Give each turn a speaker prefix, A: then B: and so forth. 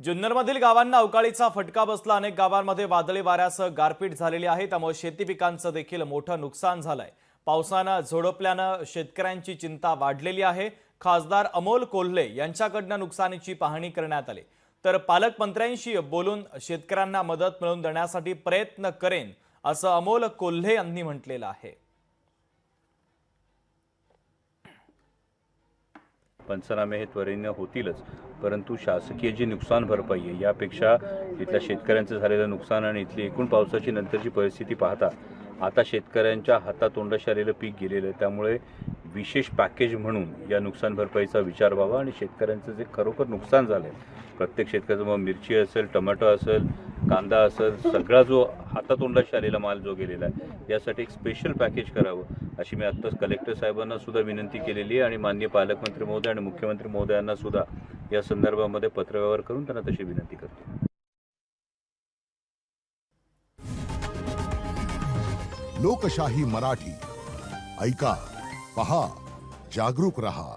A: जुन्नरमधील गावांना अवकाळीचा फटका बसला। अनेक गावांमध्ये वादळी वाऱ्यासह गारपीट झालेली आहे, त्यामुळे शेती पिकांचं देखील मोठं नुकसान झालंय। पावसानं झोडपल्यानं शेतकऱ्यांची चिंता वाढलेली आहे। खासदार अमोल कोल्हे यांच्याकडनं नुकसानीची पाहणी करण्यात आली, तर पालकमंत्र्यांशी बोलून शेतकऱ्यांना मदत मिळवून देण्यासाठी प्रयत्न करेन असं अमोल कोल्हे यांनी म्हटलेलं आहे।
B: पंचनामे हे त्वरेने होतीलच, परंतु शासकीय जी नुकसान भरपाई आहे यापेक्षा इथल्या शेतकऱ्यांचं झालेलं नुकसान आणि इथली एकूण पावसाची नंतरची परिस्थिती पाहता आता शेतकऱ्यांच्या हातातोंडाशी आलेलं पीक गेलेलं आहे। त्यामुळे विशेष पॅकेज म्हणून या नुकसान भरपाईचा विचार व्हावा आणि शेतकऱ्यांचं जे खरोखर नुकसान झालं आहे, प्रत्येक शेतकऱ्याचं मग मिरची असेल, टोमॅटो असेल, कांदा असेल, सगळा जो हातातोंडाशी आलेला माल जो गेलेला आहे यासाठी एक स्पेशल पॅकेज करावं अशी मी आत्ताच कलेक्टर साहेबांना सुद्धा विनंती केलेली आहे आणि माननीय पालकमंत्री महोदय आणि मुख्यमंत्री महोदयांना सुद्धा या संदर्भामध्ये पत्रव्यवहार करून त्यांना तशी विनंती करतो।
C: लोकशाही मराठी ऐका, पहा, जागरूक रहा।